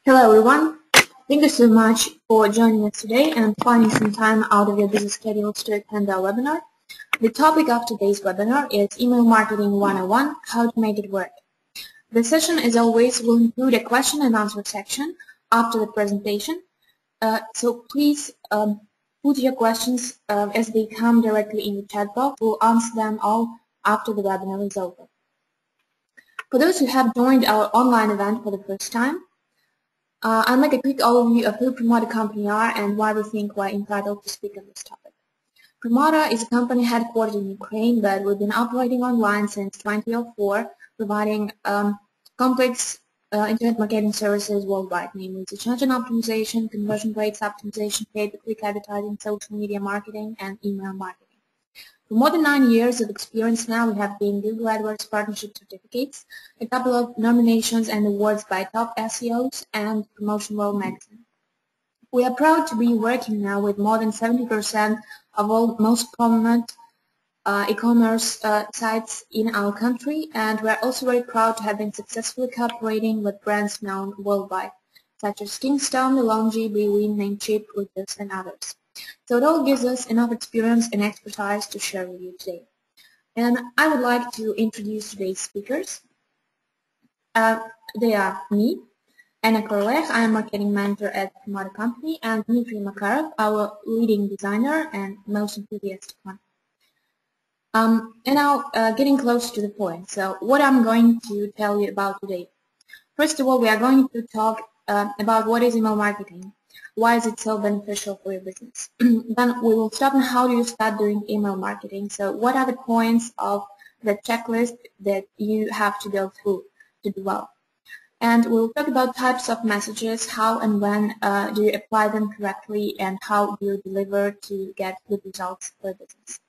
Hello everyone, thank you so much for joining us today and finding some time out of your busy schedules to attend our webinar. The topic of today's webinar is Email Marketing 101, How to Make It Work. The session, as always, will include a question and answer section after the presentation, so please put your questions as they come directly in the chat box. We'll answer them all after the webinar is over. For those who have joined our online event for the first time, I'll make a quick overview of who Promoter Company are and why we think we're entitled to speak on this topic. Promoter is a company headquartered in Ukraine, but we've been operating online since 2004, providing complex internet marketing services worldwide, namely search engine optimization, conversion rates optimization, pay-per-click advertising, social media marketing, and email marketing. For more than 9 years of experience now, we have gained Google AdWords partnership certificates, a couple of nominations and awards by top SEOs, and Promotion World magazine. We are proud to be working now with more than 70% of all most prominent e-commerce sites in our country, and we are also very proud to have been successfully cooperating with brands known worldwide, such as Kingston, Longi, Bwin, Namecheap, Lucas, and others. So it all gives us enough experience and expertise to share with you today. And I would like to introduce today's speakers. They are me, Anna Korolech, I am Marketing Manager at Promoter Company, and Dmitry Makarov, our leading designer and most enthusiastic one. And now, getting close to the point. So what I'm going to tell you about today. First of all, we are going to talk about what is email marketing. Why is it so beneficial for your business? Then we will start on how do you start doing email marketing. So what are the points of the checklist that you have to go through to do well? And we'll talk about types of messages, how and when do you apply them correctly, and how do you deliver to get good results for your business.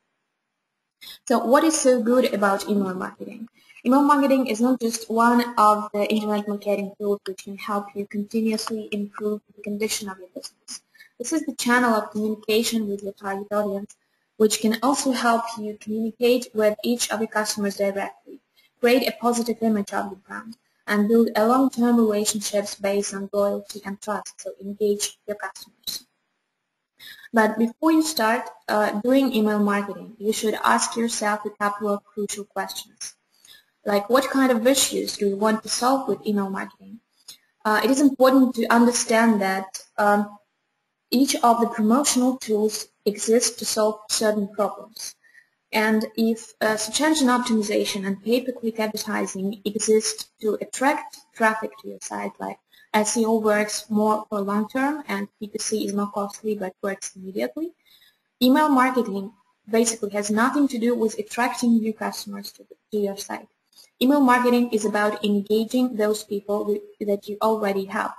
So what is so good about email marketing? Email marketing is not just one of the internet marketing tools which can help you continuously improve the condition of your business. This is the channel of communication with your target audience, which can also help you communicate with each of your customers directly, create a positive image of your brand, and build a long-term relationships based on loyalty and trust, so engage your customers. But before you start doing email marketing, you should ask yourself a couple of crucial questions. Like, what kind of issues do you want to solve with email marketing? It is important to understand that each of the promotional tools exists to solve certain problems. And if search engine optimization and pay-per-click advertising exist to attract traffic to your site, like SEO works more for long term and PPC is more costly but works immediately, email marketing basically has nothing to do with attracting new customers to your site. Email marketing is about engaging those people that you already have.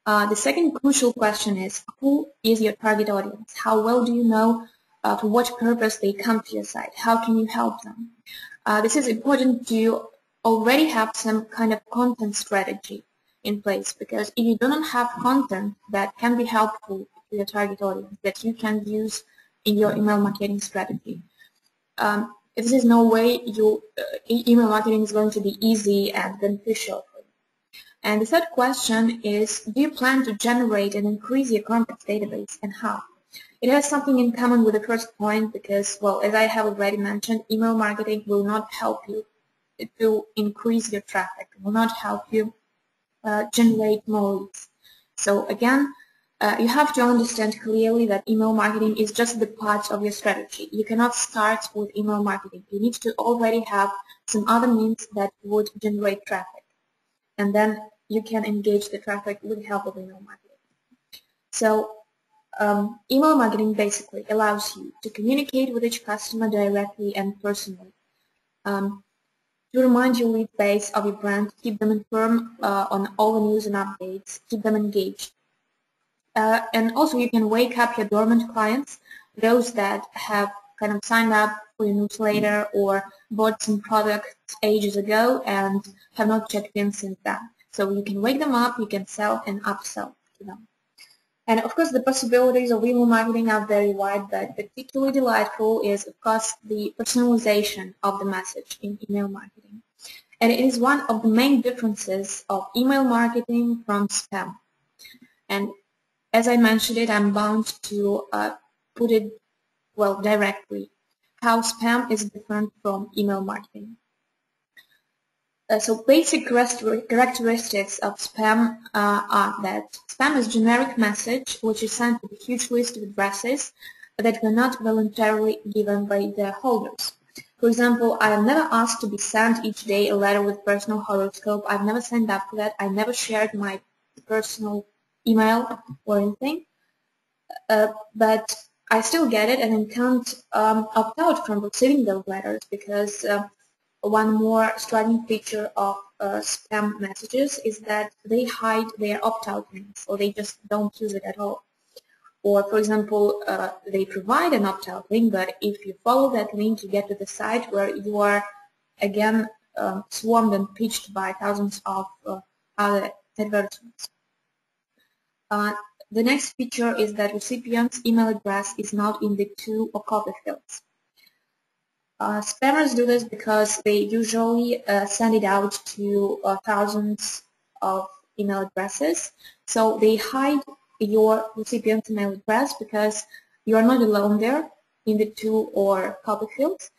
The second crucial question is, who is your target audience? How well do you know for what purpose they come to your site? How can you help them? This is important to already have some kind of content strategy in place, because if you do not have content that can be helpful to your target audience that you can use in your email marketing strategy, this is no way email marketing is going to be easy and beneficial for you. And the third question is, do you plan to generate and increase your contacts database, and how? It has something in common with the first point because, well, as I have already mentioned, email marketing will not help you to increase your traffic, it will not help you generate more leads. So again, you have to understand clearly that email marketing is just the part of your strategy. You cannot start with email marketing. You need to already have some other means that would generate traffic. And then you can engage the traffic with the help of email marketing. So email marketing basically allows you to communicate with each customer directly and personally, to remind your lead base of your brand, keep them informed on all the news and updates, keep them engaged. And also you can wake up your dormant clients, those that have kind of signed up for your newsletter or bought some products ages ago and have not checked in since then. So you can wake them up, you can sell and upsell to them. And of course the possibilities of email marketing are very wide, but particularly delightful is of course the personalization of the message in email marketing. And it is one of the main differences of email marketing from spam. And as I mentioned it, I'm bound to put it, well, directly, how spam is different from email marketing. So basic characteristics of spam are that spam is generic message which is sent to a huge list of addresses that were not voluntarily given by the holders. For example, I am never asked to be sent each day a letter with personal horoscope. I've never signed up for that. I never shared my personal email or anything. But I still get it, and I can't opt out from receiving those letters because one more striking feature of spam messages is that they hide their opt-out links, or they just don't use it at all. Or, for example, they provide an opt-out link, but if you follow that link, you get to the site where you are, again, swarmed and pitched by thousands of other advertisements. The next feature is that recipient's email address is not in the to or copy fields. Spammers do this because they usually send it out to thousands of email addresses. So they hide your recipient's email address because you are not alone there in the to or copy fields.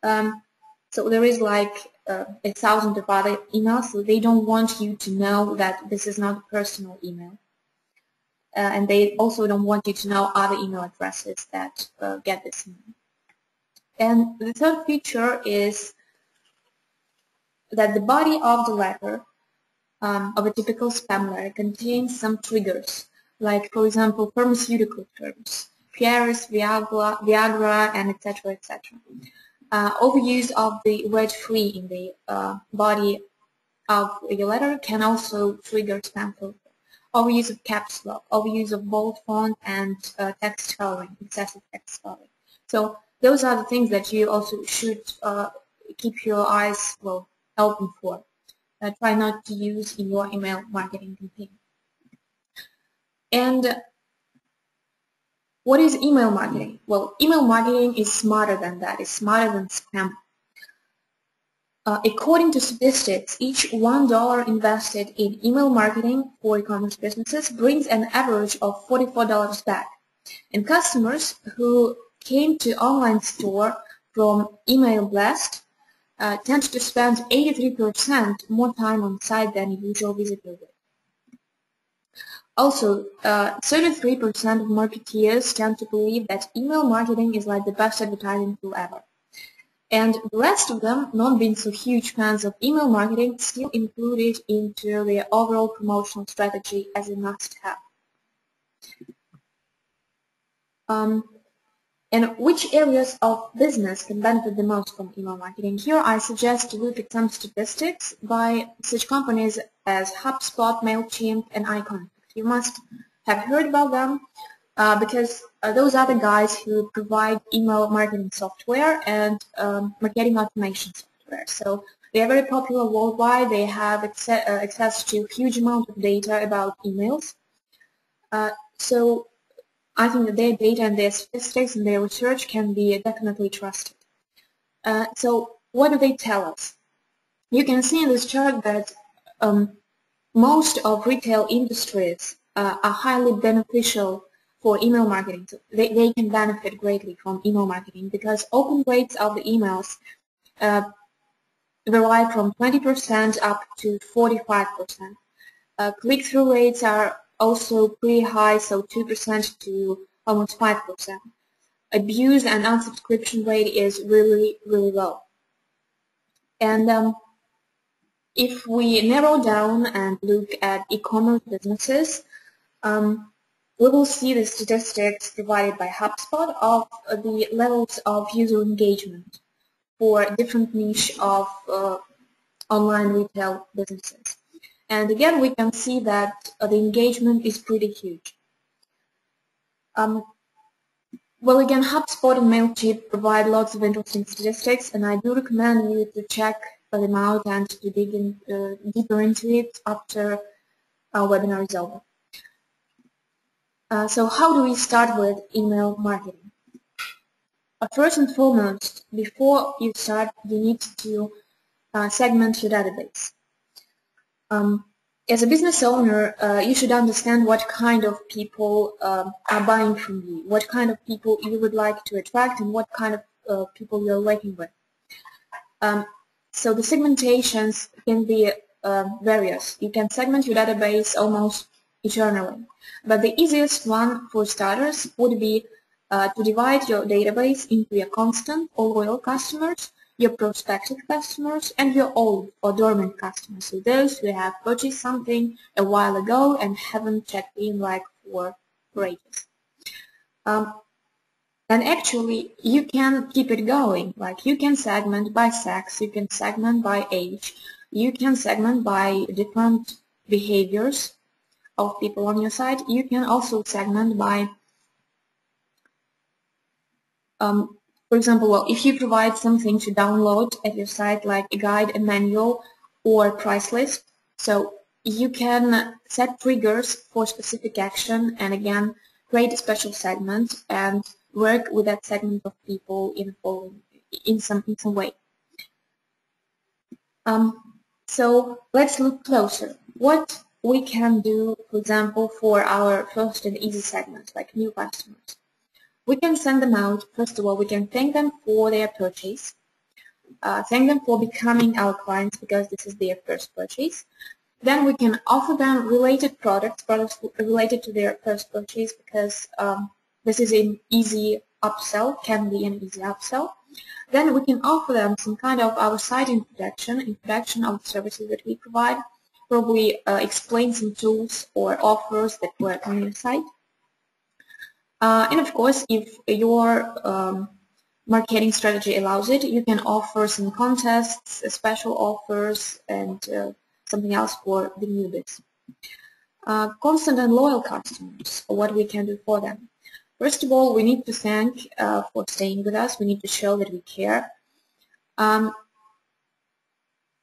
So there is like 1,000 of other emails, so they don't want you to know that this is not a personal email. And they also don't want you to know other email addresses that get this email. And the third feature is that the body of the letter, of a typical spam letter, contains some triggers, like, for example, pharmaceutical terms, Paris, Viagra, and etc., etc. Overuse of the word free in the body of your letter can also trigger spam filter. Overuse of caps lock, overuse of bold font, and text coloring, excessive text coloring. So those are the things that you also should keep your eyes, well, open for. Try not to use in your email marketing campaign. And what is email marketing? Well, email marketing is smarter than that. It's smarter than spam. According to statistics, each $1 invested in email marketing for e-commerce businesses brings an average of $44 back. And customers who came to online store from email blast tend to spend 83% more time on site than a usual visitor would. Also, 33% of marketeers tend to believe that email marketing is like the best advertising tool ever. And the rest of them, not being so huge fans of email marketing, still include it into their overall promotional strategy as a must-have. And which areas of business can benefit the most from email marketing? Here I suggest to look at some statistics by such companies as HubSpot, MailChimp, and Icon. You must have heard about them because those are the guys who provide email marketing software and marketing automation software. So they are very popular worldwide. They have access to a huge amount of data about emails. So I think that their data and their statistics and their research can be definitely trusted. So what do they tell us? You can see in this chart that most of retail industries are highly beneficial for email marketing. So they can benefit greatly from email marketing because open rates of the emails vary from 20% up to 45%. Click-through rates are also pretty high, so 2% to almost 5%. Abuse and unsubscription rate is really, really low. And if we narrow down and look at e-commerce businesses, we will see the statistics provided by HubSpot of the levels of user engagement for different niche of online retail businesses. And again, we can see that the engagement is pretty huge. Well, again, HubSpot and MailChimp provide lots of interesting statistics, and I do recommend you to check them out and to dig in, deeper into it after our webinar is over. So how do we start with email marketing? First and foremost, before you start, you need to segment your database. As a business owner, you should understand what kind of people are buying from you, what kind of people you would like to attract, and what kind of people you're working with. So the segmentations can be various. You can segment your database almost eternally. But the easiest one for starters would be to divide your database into your constant or loyal customers, your prospective customers, and your old or dormant customers. So those who have purchased something a while ago and haven't checked in like for ages. And actually, you can keep it going. Like you can segment by sex, you can segment by age, you can segment by different behaviors of people on your site. You can also segment by, for example, well, if you provide something to download at your site, like a guide, a manual, or price list, so you can set triggers for specific action, and again, create a special segment and work with that segment of people in some way. So let's look closer. What we can do, for example, for our first and easy segments, like new customers. We can send them out. First of all, we can thank them for their purchase, thank them for becoming our clients because this is their first purchase. Then we can offer them related products related to their first purchase because this is an easy upsell, can be an easy upsell. Then we can offer them some kind of our site introduction of the services that we provide, probably explain some tools or offers that work on your site. And of course, if your marketing strategy allows it, you can offer some contests, special offers, and something else for the newbies. Constant and loyal customers, what we can do for them. First of all, we need to thank for staying with us. We need to show that we care.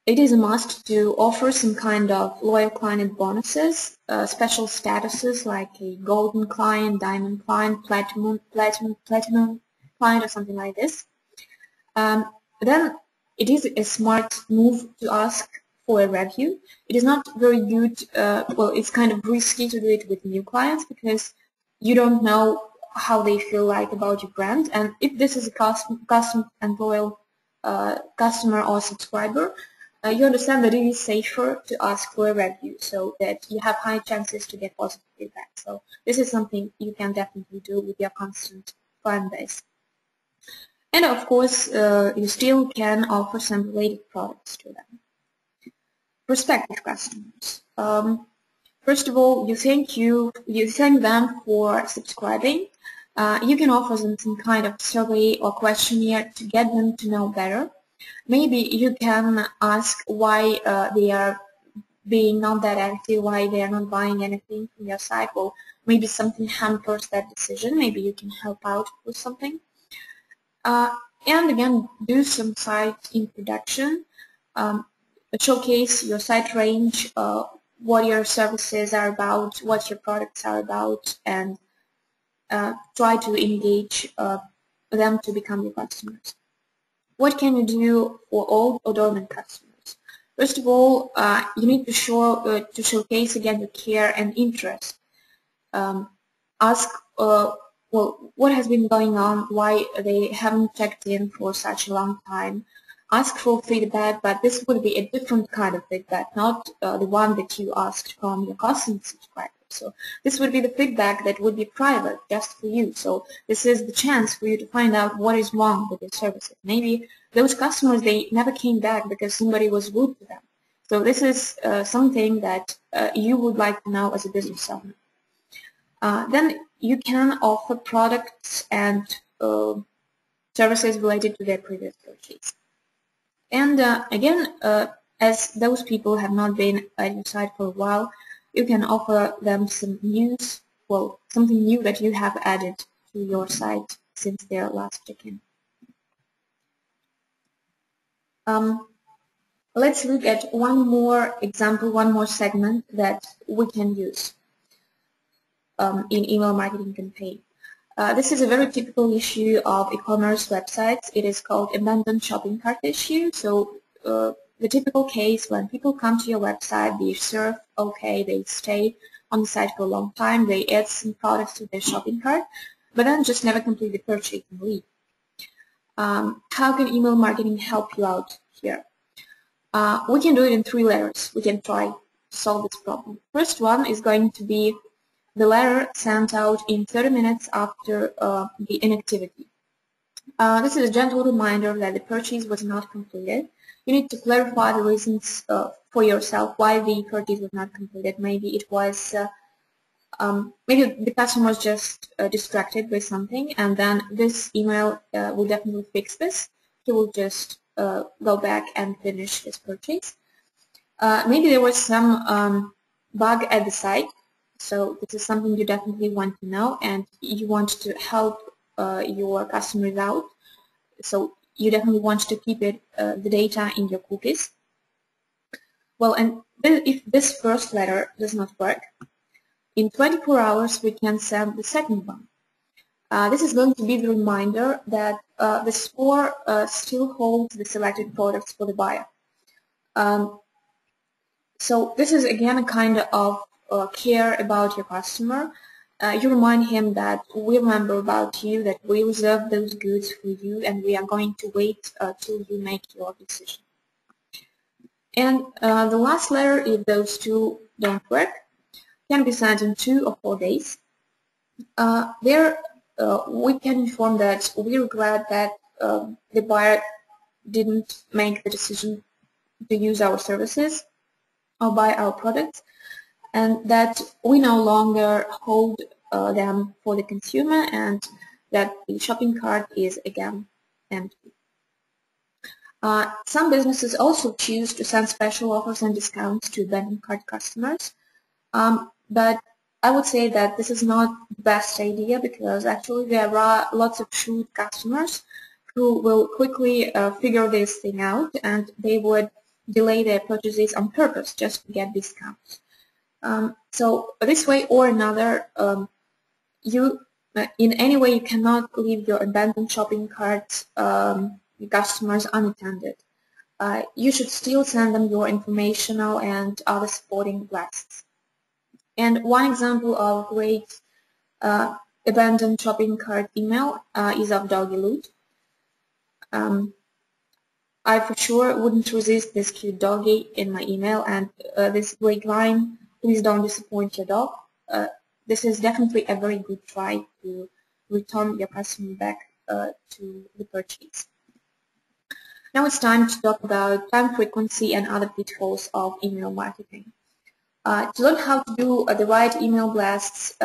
It is a must to offer some kind of loyal client bonuses, special statuses like a golden client, diamond client, platinum client, or something like this. Then it is a smart move to ask for a review. It is not very good, well, it's kind of risky to do it with new clients because you don't know how they feel like about your brand. And if this is a custom and loyal customer or subscriber, you understand that it is safer to ask for a review so that you have high chances to get positive feedback. So this is something you can definitely do with your constant client base. And of course, you still can offer some related products to them. Prospective customers. First of all, you thank them for subscribing. You can offer them some kind of survey or questionnaire to get them to know better. Maybe you can ask why they are being not that active, why they are not buying anything from your site. Well, maybe something hampers that decision. Maybe you can help out with something. And again, do some site introduction. Showcase your site range, what your services are about, what your products are about, and try to engage them to become your customers. What can you do for old or dormant customers? First of all, you need to showcase again your care and interest. Ask, well, what has been going on, why they haven't checked in for such a long time. Ask for feedback, but this would be a different kind of feedback, not the one that you asked from your custom subscribers. So this would be the feedback that would be private, just for you. So this is the chance for you to find out what is wrong with your services. Maybe those customers, they never came back because somebody was rude to them. So this is something that you would like to know as a business owner. Then you can offer products and services related to their previous purchase. And again, as those people have not been at your site for a while, you can offer them some news, well, something new that you have added to your site since their last check-in. Let's look at one more example, one more segment that we can use in email marketing campaign. This is a very typical issue of e-commerce websites. It is called abandoned shopping cart issue. So the typical case when people come to your website, they surf, okay, they stay on the site for a long time, they add some products to their shopping cart, but then just never complete the purchase and leave. How can email marketing help you out here? We can do it in 3 layers. We can try to solve this problem. First one is going to be the letter sent out in 30 minutes after the inactivity. This is a gentle reminder that the purchase was not completed. You need to clarify the reasons for yourself why the purchase was not completed. Maybe it was, maybe the customer was just distracted by something, and then this email will definitely fix this. He will just go back and finish his purchase. Maybe there was some bug at the site, so this is something you definitely want to know, and you want to help your customers out. So you definitely want to keep it the data in your cookies. Well, and if this first letter does not work, in 24 hours we can send the second one. This is going to be the reminder that the store still holds the selected products for the buyer. So this is again a kind of care about your customer. You remind him that we remember about you, that we reserve those goods for you, and we are going to wait till you make your decision. And the last letter, if those two don't work, can be sent in 2 or 4 days. There we can inform that we regret that the buyer didn't make the decision to use our services or buy our products, and that we no longer hold them for the consumer, and that the shopping cart is again empty. Some businesses also choose to send special offers and discounts to abandoned cart customers, but I would say that this is not the best idea, because actually there are lots of shrewd customers who will quickly figure this thing out, and they would delay their purchases on purpose just to get discounts. So this way or another, in any way you cannot leave your abandoned shopping cart customers unattended. You should still send them your informational and other supporting blasts. And one example of great abandoned shopping cart email is of Doggy Loot. I for sure wouldn't resist this cute doggy in my email, and this great line, please don't disappoint your dog. This is definitely a very good try to return your customer back to the purchase. Now it's time to talk about time frequency and other pitfalls of email marketing. To learn how to do the right email blasts,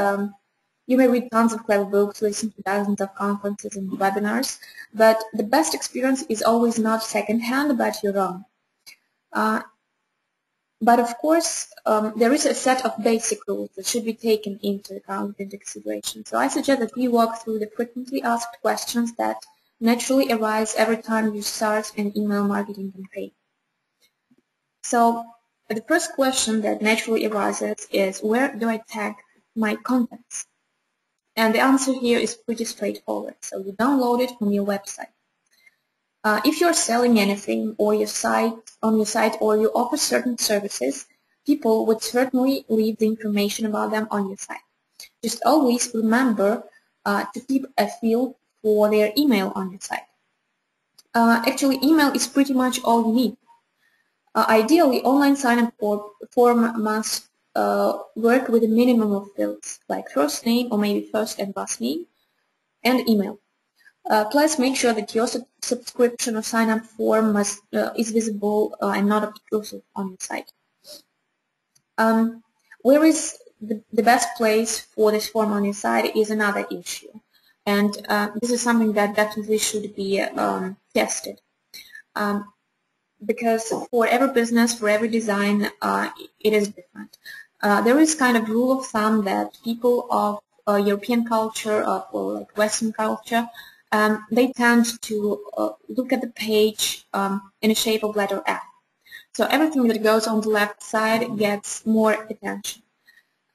you may read tons of clever books, listen to dozens of conferences and webinars, but the best experience is always not secondhand, but your own. But of course, there is a set of basic rules that should be taken into account in the consideration. So I suggest that we walk through the frequently asked questions that naturally arise every time you start an email marketing campaign. So the first question that naturally arises is, where do I tag my contents? And the answer here is pretty straightforward. So you download it from your website. If you're selling anything on your site, or you offer certain services, people would certainly leave the information about them on your site. Just always remember to keep a field for their email on your site. Actually, email is pretty much all you need. Ideally, online sign-up form must work with a minimum of fields, like first name or maybe first and last name, and email. Plus, make sure that your subscription or sign-up form is visible and not obtrusive on your site. Where is the best place for this form on your site is another issue, and this is something that definitely should be tested. Because for every business, for every design, it is different. There is kind of rule of thumb that people of European culture or like Western culture, they tend to look at the page in the shape of letter F. So everything that goes on the left side gets more attention.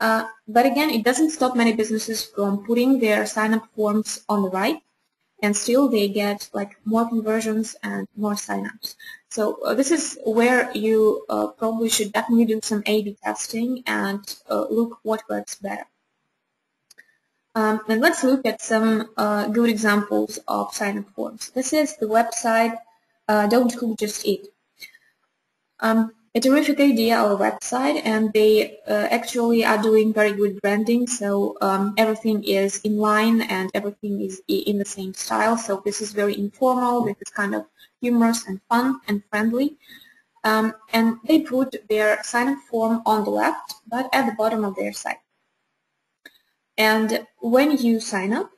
But again, it doesn't stop many businesses from putting their sign-up forms on the right. and still they get like more conversions and more signups. So this is where you probably should definitely do some A/B testing and look what works better. And let's look at some good examples of sign-up forms. This is the website Don't Cook, Just Eat. A terrific idea, our website, and they actually are doing very good branding, so everything is in line and everything is in the same style. So this is very informal, this is kind of humorous and fun and friendly. And they put their sign-up form on the left, but at the bottom of their site. And when you sign up,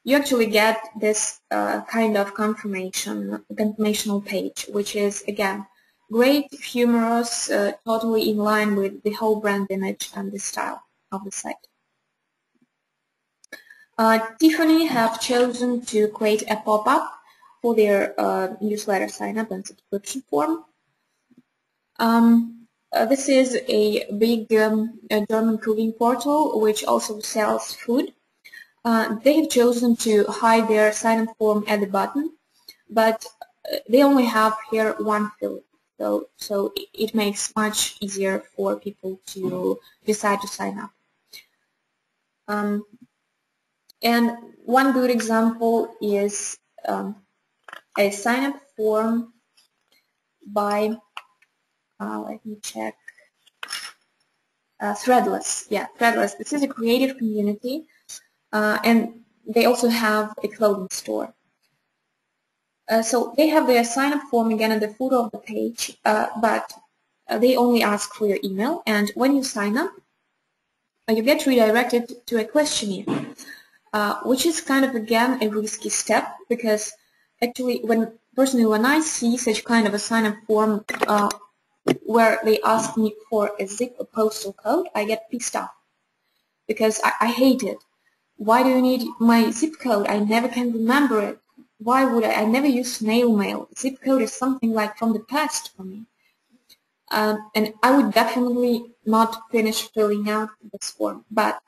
you actually get this kind of confirmational page, which is, again, great, humorous, totally in line with the whole brand image and the style of the site. Tiffany have chosen to create a pop-up for their newsletter sign-up and subscription form. This is a big German cooking portal which also sells food. They have chosen to hide their sign-up form at the bottom, but they only have here one field. So it makes much easier for people to decide to sign up. And one good example is a sign-up form by, let me check, Threadless. Yeah, Threadless. This is a creative community, and they also have a clothing store. So they have their sign-up form again at the footer of the page, but they only ask for your email, and when you sign up, you get redirected to a questionnaire, which is kind of, again, a risky step, because actually, personally, when I see such kind of a sign-up form where they ask me for a zip or postal code, I get pissed off, because I hate it. Why do you need my zip code? I never can remember it. Why would I? I never use snail mail. Zip code is something like from the past for me. And I would definitely not finish filling out this form. But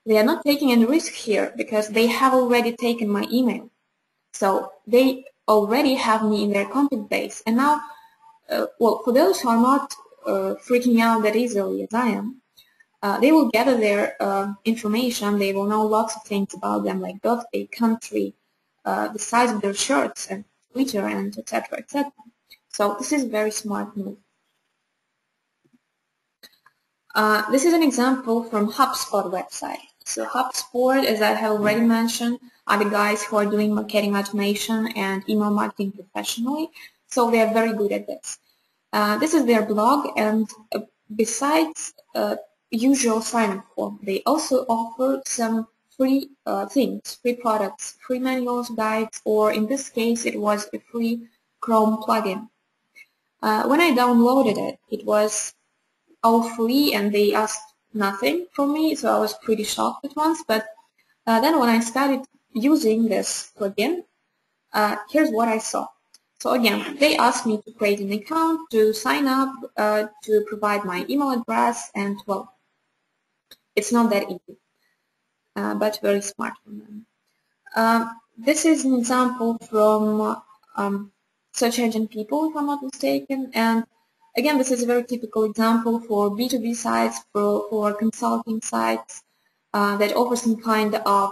they are not taking any risk here because they have already taken my email. So they already have me in their contact base. And now, well, for those who are not freaking out that easily as I am, they will gather their information. They will know lots of things about them, like birthday, country, the size of their shirts, and Twitter, and etc., etc. So this is a very smart move. This is an example from HubSpot website. So HubSpot, as I have already mentioned, are the guys who are doing marketing automation and email marketing professionally. So they are very good at this. This is their blog, and besides usual sign-up form, they also offer some free things, free products, free manuals, guides, or in this case it was a free Chrome plugin. When I downloaded it, it was all free and they asked nothing from me, so I was pretty shocked at once. But then when I started using this plugin, here's what I saw. So again, they asked me to create an account, to sign up, to provide my email address, and well, it's not that easy, but very smart from them. This is an example from Search Engine People, if I'm not mistaken, and again, this is a very typical example for B2B sites, for consulting sites that offer some kind of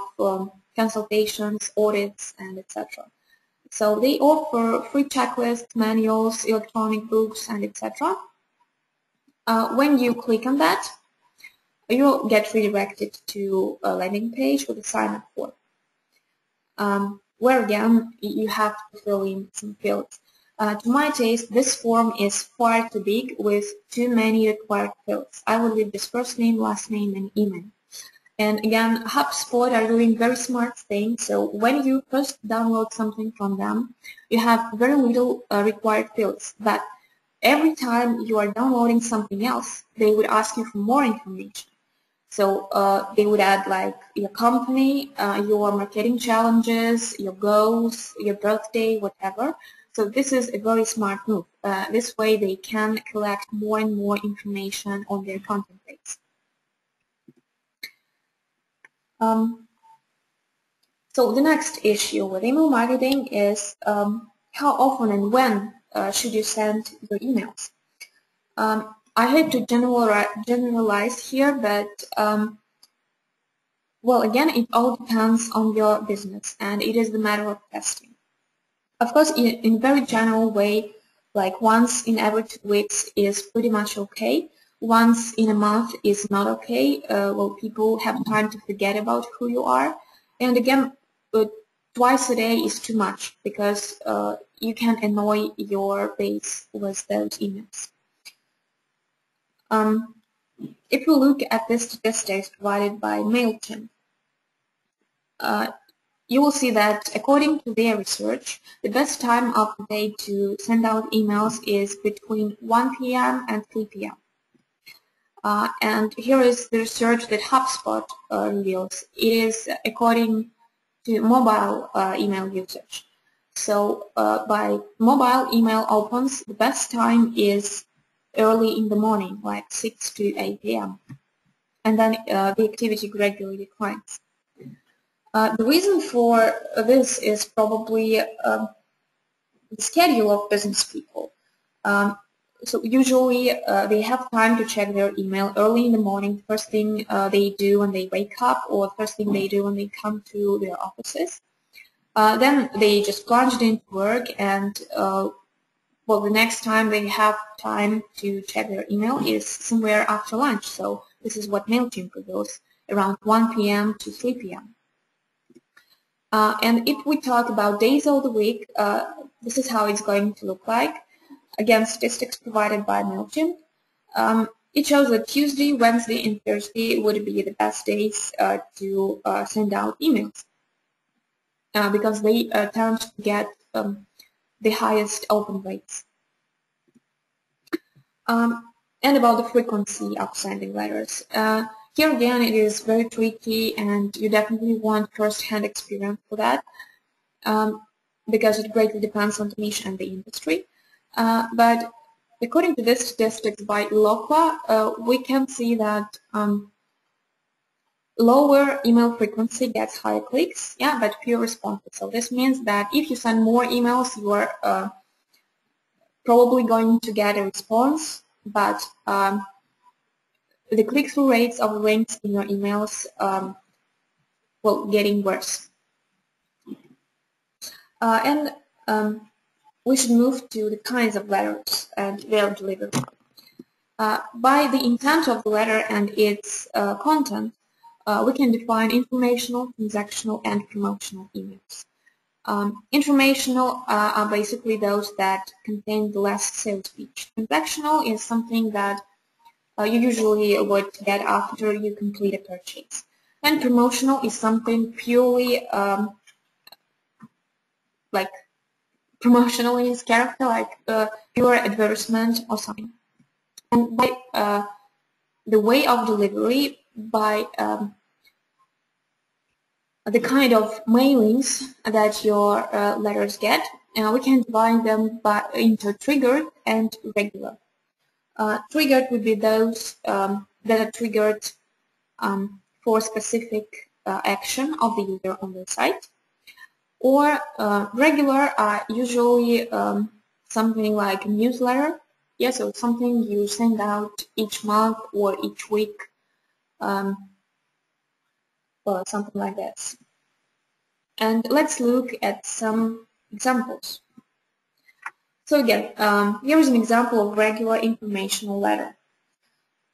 consultations, audits, and etc. So they offer free checklists, manuals, electronic books, and etc. When you click on that, you'll get redirected to a landing page with a sign-up form, where again you have to fill in some fields. To my taste, this form is far too big with too many required fields. I will leave this first name, last name, and email. And again, HubSpot are doing very smart things. So when you first download something from them, you have very little required fields. But every time you are downloading something else, they would ask you for more information. So they would add like your company, your marketing challenges, your goals, your birthday, whatever. So this is a very smart move. This way they can collect more and more information on their content base. So the next issue with email marketing is how often and when should you send your emails. I hate to generalize here, but well, again, it all depends on your business, and it is the matter of testing. Of course, in a very general way, like once in every 2 weeks is pretty much okay. Once in a month is not okay. Well, people have time to forget about who you are. And again, twice a day is too much because you can annoy your base with those emails. If we look at the statistics provided by MailChimp, you will see that according to their research, the best time of the day to send out emails is between 1 p.m. and 3 p.m. And here is the research that HubSpot reveals. It is according to mobile email usage. So by mobile email opens, the best time is early in the morning, like 6 to 8 p.m. And then the activity gradually declines. The reason for this is probably the schedule of business people. So usually they have time to check their email early in the morning, first thing they do when they wake up, or first thing they do when they come to their offices. Then they just plunged into work, and well, the next time they have time to check their email is somewhere after lunch. So this is what MailChimp reveals, around 1 p.m. to 3 p.m. And if we talk about days of the week, this is how it's going to look like. Again, statistics provided by MailChimp. It shows that Tuesday, Wednesday, and Thursday would be the best days to send out emails because they tend to get the highest open rates. And about the frequency of sending letters. Here again, it is very tricky, and you definitely want first-hand experience for that because it greatly depends on the niche and the industry. But according to this statistics by Eloqua, we can see that lower email frequency gets higher clicks, yeah, but fewer responses. So this means that if you send more emails, you are probably going to get a response, but the click-through rates of the links in your emails will getting worse. And we should move to the kinds of letters and their delivery. By the intent of the letter and its content, we can define informational, transactional, and promotional emails. Informational are basically those that contain the last sales pitch. Transactional is something that you usually would get after you complete a purchase. And promotional is something purely like promotional in its character, like pure advertisement or something. And by the way of delivery, by the kind of mailings that your letters get, we can divide them into triggered and regular. Triggered would be those that are triggered for specific action of the user on the site, or regular are usually something like a newsletter. Yeah, so it's something you send out each month or each week, or something like this. And let's look at some examples. So again, here is an example of regular informational letter.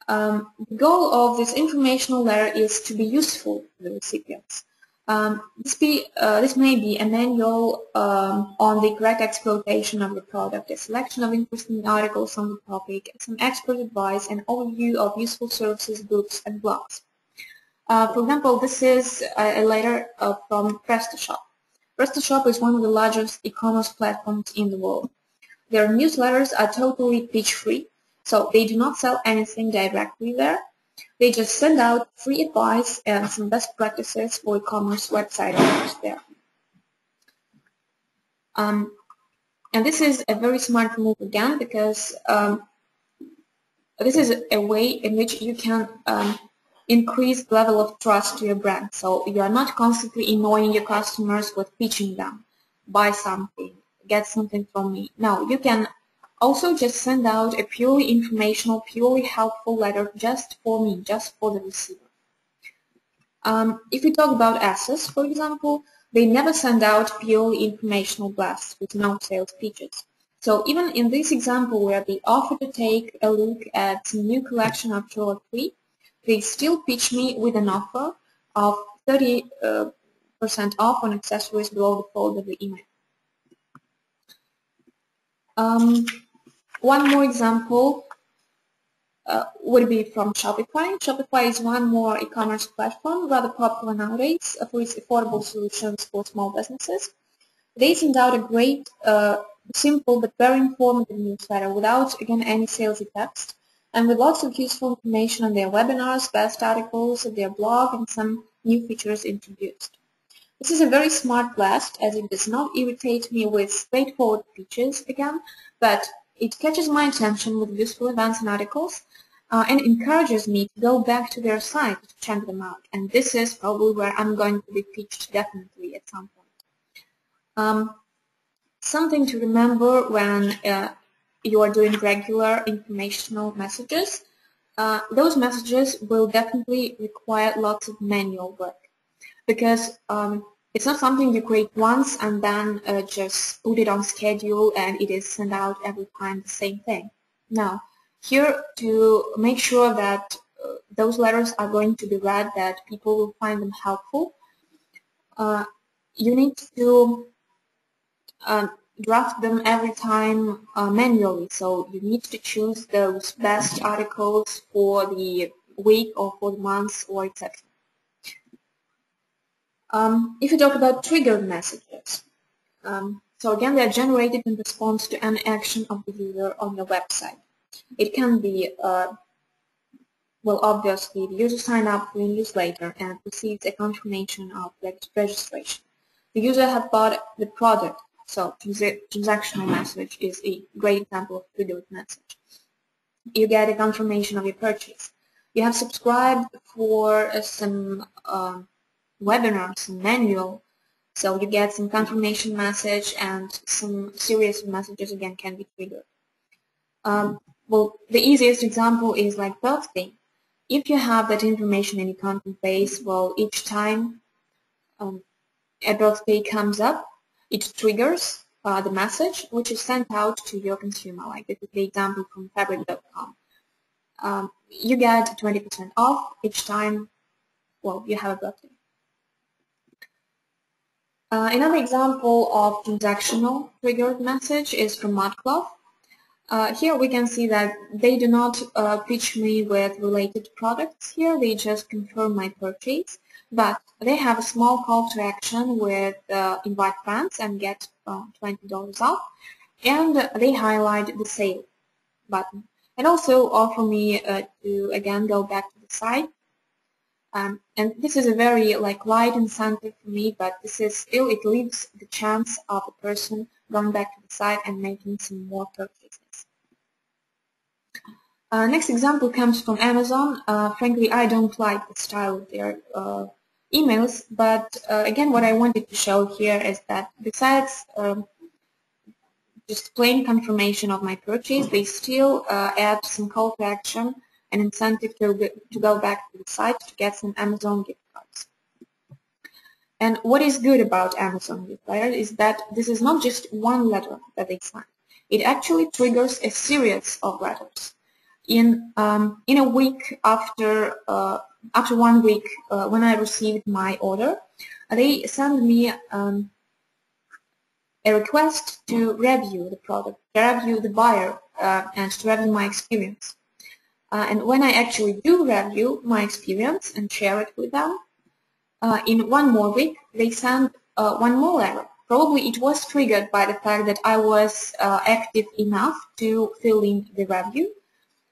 The goal of this informational letter is to be useful to the recipients. This may be a manual on the correct exploitation of the product, a selection of interesting articles on the topic, some expert advice, an overview of useful services, books, and blogs. For example, this is a letter from PrestaShop. PrestaShop is one of the largest e-commerce platforms in the world. Their newsletters are totally pitch-free, so they do not sell anything directly there. They just send out free advice and some best practices for e-commerce website owners there. And this is a very smart move again because this is a way in which you can increased level of trust to your brand. So you are not constantly annoying your customers with pitching them, buy something, get something from me. No, you can also just send out a purely informational, purely helpful letter just for me, just for the receiver. If we talk about Asus, for example, they never send out purely informational blasts with no sales pitches. So even in this example where they offer to take a look at some new collection of jewelry, they still pitch me with an offer of 30% off on accessories below the fold of the email. One more example would be from Shopify. Shopify is one more e-commerce platform, rather popular nowadays for its affordable solutions for small businesses. They send out a great, simple but very informative newsletter without, again, any salesy text, and with lots of useful information on their webinars, best articles, their blog, and some new features introduced. This is a very smart blast, as it does not irritate me with straightforward pitches again, but it catches my attention with useful events and articles, and encourages me to go back to their site to check them out. And this is probably where I'm going to be pitched definitely at some point. Something to remember when you are doing regular informational messages, those messages will definitely require lots of manual work, because it's not something you create once and then just put it on schedule and it is sent out every time the same thing. No, here to make sure that those letters are going to be read, that people will find them helpful, you need to draft them every time manually. So you need to choose those best articles for the week or for the month or etc. If you talk about triggered messages, so again, they are generated in response to an action of the user on your website. It can be, well, obviously, the user signed up for a newsletter and receives a confirmation of registration. The user has bought the product, so transactional message is a great example of triggered message. You get a confirmation of your purchase. You have subscribed for some webinar, some manual, so you get some confirmation message, and some serious messages again can be triggered. Well, the easiest example is like birthday. If you have that information in your content base, well, each time a birthday comes up, it triggers the message which is sent out to your consumer. Like this is the example from fabric.com. You get 20% off each time, well, you have a birthday. Another example of transactional triggered message is from ModCloth. Here we can see that they do not pitch me with related products here, they just confirm my purchase, but they have a small call to action with invite friends and get $20 off, and they highlight the sale button, and also offer me to again go back to the site. And this is a very light incentive for me, but this is still, it leaves the chance of a person going back to the site and making some more purchases. Next example comes from Amazon. Frankly, I don't like the style of their emails, but again, what I wanted to show here is that besides just plain confirmation of my purchase, they still add some call to action, an incentive to go back to the site to get some Amazon gift cards. And what is good about Amazon gift card is that this is not just one letter that they send. It actually triggers a series of letters. In a week after 1 week when I received my order, they send me a request to review the product, to review the buyer, and to review my experience. And when I actually do review my experience and share it with them, in 1 more week, they send 1 more letter. Probably it was triggered by the fact that I was active enough to fill in the review.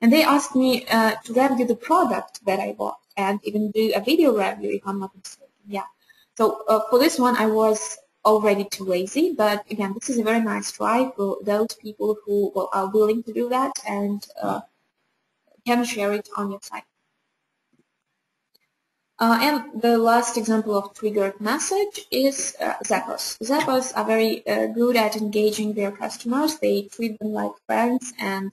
And they asked me to review the product that I bought and even do a video review if I'm not mistaken. Yeah. So for this one, I was already too lazy. But again, this is a very nice try for those people who are willing to do that and can share it on your site. And the last example of triggered message is Zappos. Zappos are very good at engaging their customers. They treat them like friends, and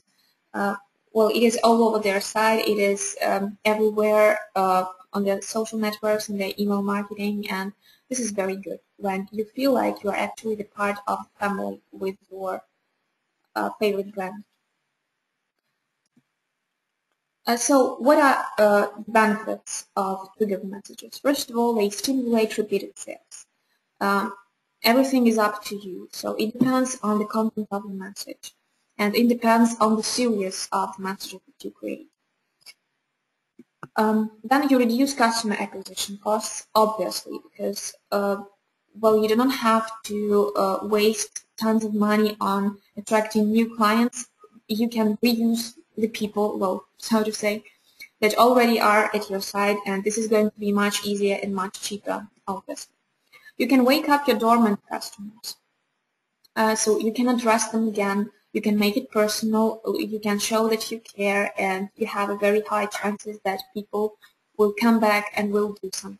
well, it is all over their site. It is everywhere on their social networks and their email marketing, and this is very good when you feel like you are actually the part of the family with your favorite brand. So what are the benefits of triggered messages? First of all, they stimulate repeated sales. Um, Everything is up to you, so it depends on the content of the message, and it depends on the series of the messages that you create. Then you reduce customer acquisition costs, obviously, because well, you do not have to waste tons of money on attracting new clients. You can reuse the people, well, so to say, that already are at your site, and this is going to be much easier and much cheaper, obviously. You can wake up your dormant customers. So you can address them again, you can make it personal, you can show that you care, and you have a very high chances that people will come back and will do something.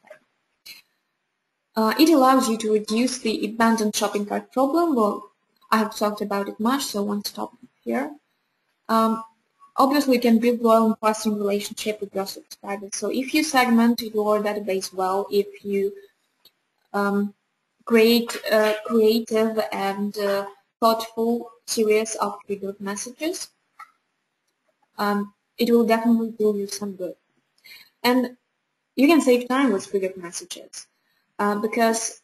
It allows you to reduce the abandoned shopping cart problem. Well, I have talked about it much, so I won't stop here. Obviously, you can build loyal and trusting relationship with your subscribers. So if you segment your database well, if you create creative and thoughtful series of triggered messages, it will definitely do you some good. And you can save time with triggered messages because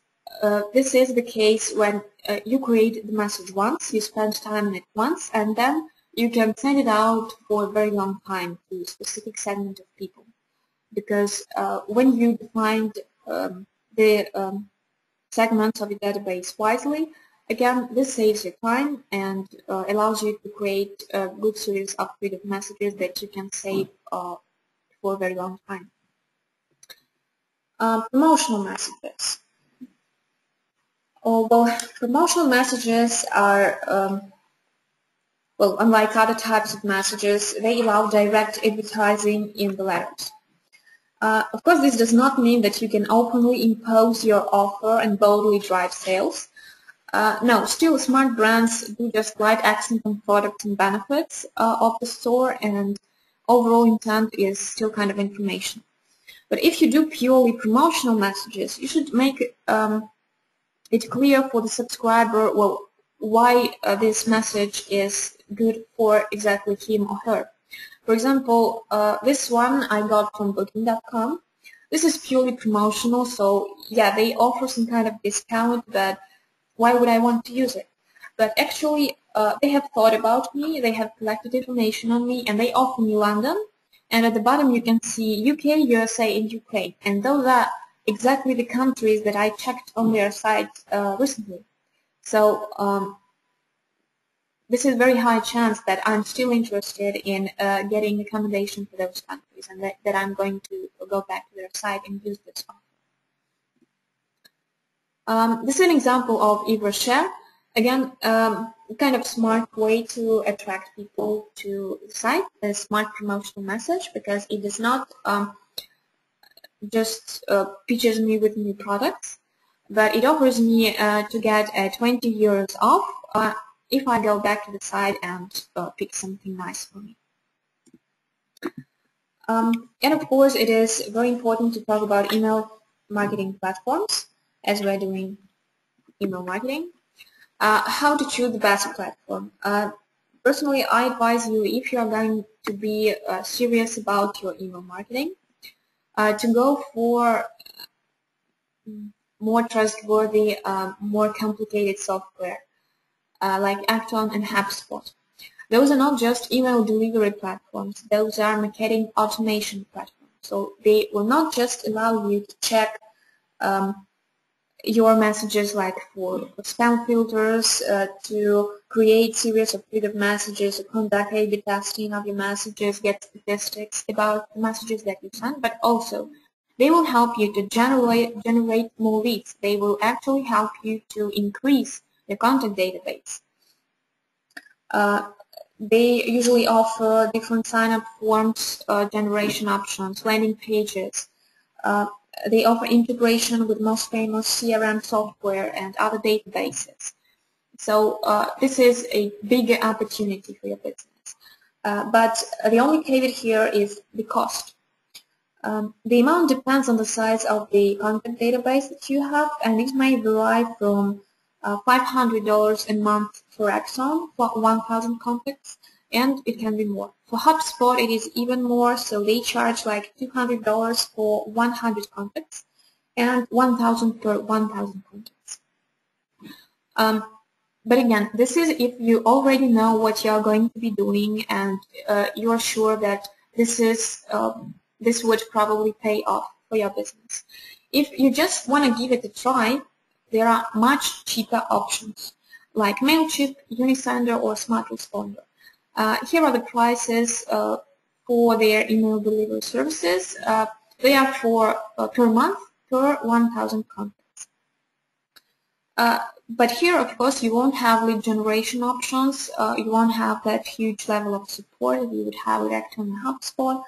this is the case when you create the message once, you spend time on it once, and then you can send it out for a very long time to a specific segment of people. Because when you define the segments of your database wisely, again, this saves you time and allows you to create a good series of triggered messages that you can save for a very long time. Promotional messages. Well, promotional messages are, well, unlike other types of messages, they allow direct advertising in the letters. Of course, this does not mean that you can openly impose your offer and boldly drive sales. No, still smart brands do just write accent on products and benefits of the store, and overall intent is still kind of information. But if you do purely promotional messages, you should make it clear for the subscriber, well, why this message is good for exactly him or her. For example, this one I got from Booking.com. This is purely promotional, so yeah, they offer some kind of discount, but why would I want to use it? But actually, they have thought about me, they have collected information on me, and they offer me London. And at the bottom you can see UK, USA, and Ukraine. And those are exactly the countries that I checked on their site recently. So this is very high chance that I'm still interested in getting accommodation for those countries, and that I'm going to go back to their site and use this offer. This is an example of Share. Again, kind of smart way to attract people to the site, a smart promotional message, because it does not just pitches me with new products, but it offers me to get 20 euros off if I go back to the site and pick something nice for me. And of course, it is very important to talk about email marketing platforms, as we're doing email marketing. How to choose the best platform. Personally, I advise you, if you are going to be serious about your email marketing, to go for more trustworthy, more complicated software like Acton and HubSpot. Those are not just email delivery platforms, those are marketing automation platforms. So they will not just allow you to check your messages like for spam filters, to create series of triggered messages, to conduct A/B testing of your messages, get statistics about the messages that you send, but also they will help you to generate more leads. They will actually help you to increase your contact database. They usually offer different sign-up forms, generation options, landing pages, They offer integration with most famous CRM software and other databases. So this is a big opportunity for your business. But the only caveat here is the cost. The amount depends on the size of the content database that you have, and it may vary from $500 a month for Exxon for 1,000 contacts, and it can be more. For HubSpot, it is even more, so they charge like $200 for 100 contacts and 1,000 per 1,000 contacts. But again, this is if you already know what you are going to be doing and you are sure that this would probably pay off for your business. If you just want to give it a try, there are much cheaper options like MailChimp, Unisender, or Smart Responder. Here are the prices for their email delivery services. They are for per month per 1,000 contacts. But here, of course, you won't have lead generation options. You won't have that huge level of support that you would have with Acton and HubSpot.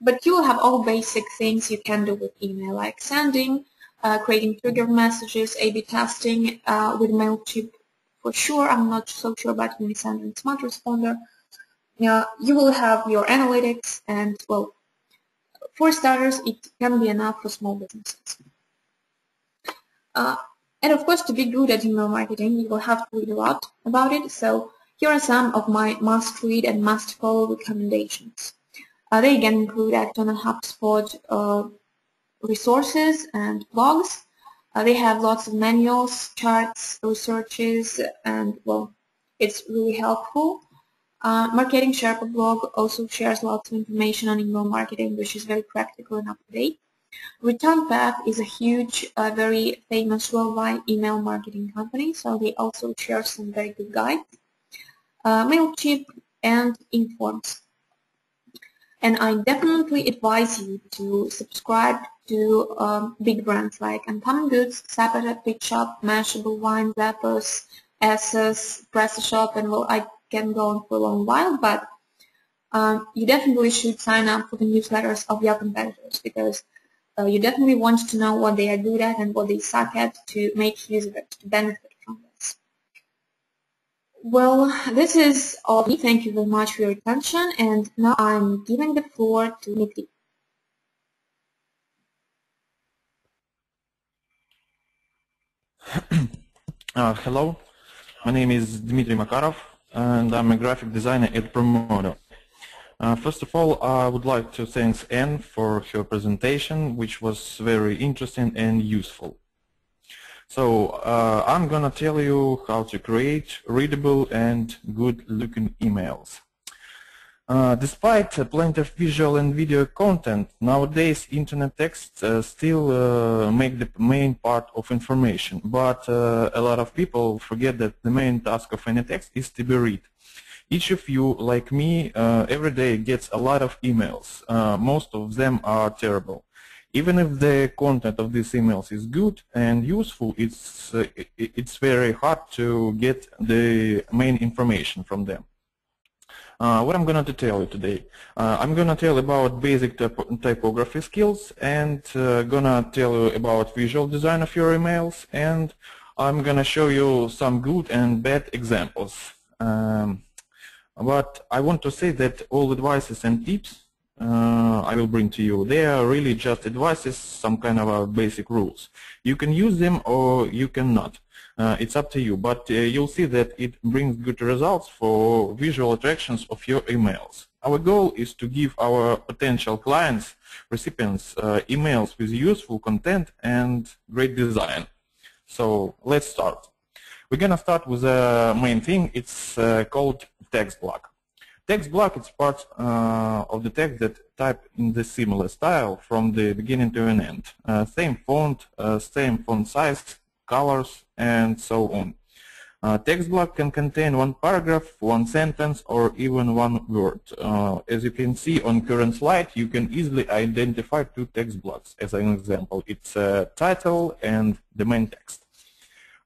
But you will have all basic things you can do with email, like sending, creating trigger messages, A/B testing with MailChimp for sure. I'm not so sure about Unisender and Smart Responder. You will have your analytics, and well, for starters, it can be enough for small businesses. And of course, to be good at email marketing, you will have to read a lot about it. So here are some of my must-read and must-follow recommendations. They again include Acton and HubSpot resources and blogs. They have lots of manuals, charts, researches, and well, it's really helpful. Marketing Sherpa blog also shares lots of information on email marketing, which is very practical and up-to-date. Return Path is a huge, very famous worldwide email marketing company, so they also share some very good guides. MailChimp and Informs. And I definitely advise you to subscribe to big brands like Uncommon Goods, Zapata, PitchUp, Mashable Wine, Zappos, Essos, PrestaShop, and well, I can go on for a long while, but you definitely should sign up for the newsletters of your competitors because you definitely want to know what they are good at and what they suck at to make use of it, to benefit from this. Well, this is all. Thank you very much for your attention, and now I'm giving the floor to Nikki. Hello, my name is Dmitry Makarov, and I'm a graphic designer at Promodo. First of all, I would like to thank Anne for her presentation, which was very interesting and useful. So I'm gonna tell you how to create readable and good-looking emails. Despite plenty of visual and video content, nowadays internet text still make the main part of information, but a lot of people forget that the main task of any text is to be read. Each of you, like me, every day gets a lot of emails. Most of them are terrible. Even if the content of these emails is good and useful, it's very hard to get the main information from them. What I'm going to tell you today, I'm going to tell about basic typography skills, and going to tell you about visual design of your emails, and I'm going to show you some good and bad examples. But I want to say that all advices and tips I will bring to you, they are really just advices, some kind of basic rules. You can use them or you cannot. It's up to you, but you'll see that it brings good results for visual attractions of your emails. Our goal is to give our potential clients, recipients, emails with useful content and great design. So let's start. We're going to start with the main thing. It's called text block. Text block is part of the text that type in the similar style from the beginning to an end. Same font size, colors, and so on. Text block can contain one paragraph, one sentence, or even one word. As you can see on current slide, you can easily identify two text blocks. As an example, it's title and the main text.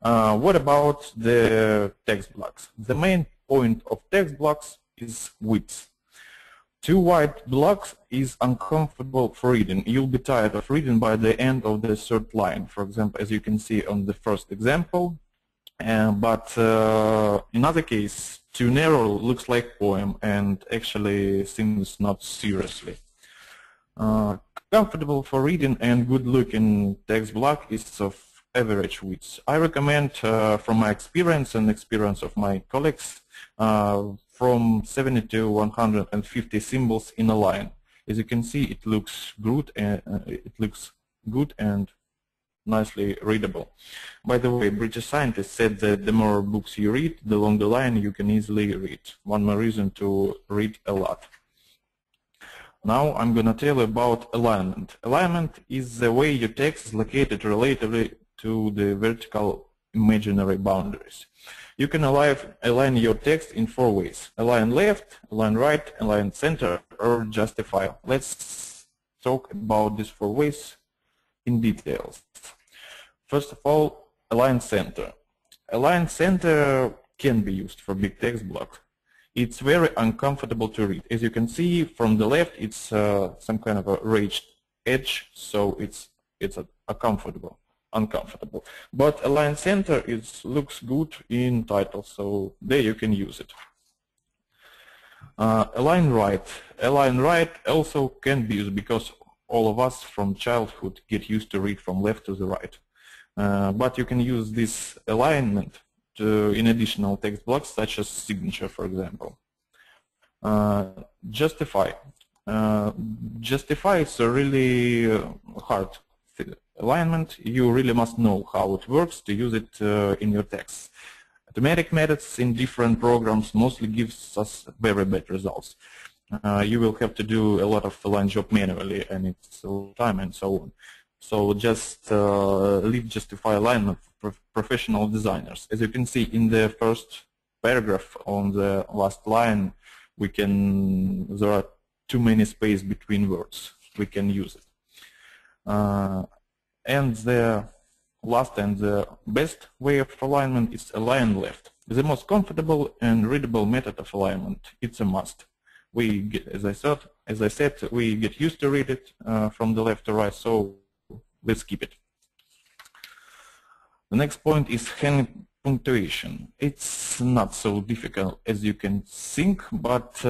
What about the text blocks? The main point of text blocks is width. Too wide blocks is uncomfortable for reading. You'll be tired of reading by the end of the third line, for example, as you can see on the first example. But in other case, too narrow looks like poem and actually seems not seriously. Comfortable for reading and good-looking text block is of average width. I recommend, from my experience and experience of my colleagues, from 70 to 150 symbols in a line. As you can see, it looks good and nicely readable. By the way, British scientists said that the more books you read, the longer line you can easily read. One more reason to read a lot. Now I'm going to tell you about alignment. Alignment is the way your text is located relatively to the vertical imaginary boundaries. You can align your text in 4 ways: align left, align right, align center, or justify. Let's talk about these 4 ways in details. First of all, align center. Align center can be used for big text blocks. It's very uncomfortable to read. As you can see from the left, it's some kind of a raised edge, so it's uncomfortable. But align center looks good in title, so there you can use it. Align right. Align right also can be used because all of us from childhood get used to read from left to the right. But you can use this alignment in additional text blocks such as signature, for example. Justify. Justify is a really hard alignment. You really must know how it works to use it in your text. Automatic methods in different programs mostly gives us very bad results. You will have to do a lot of align job manually, and it's time and so on. So just leave justify alignment for professional designers. As you can see in the first paragraph on the last line, there are too many space between words. We can use it. And the last and the best way of alignment is align left. The most comfortable and readable method of alignment. It's a must. We get, as I said, we get used to read it from the left to right, so let's keep it. The next point is hand punctuation. It's not so difficult as you can think, but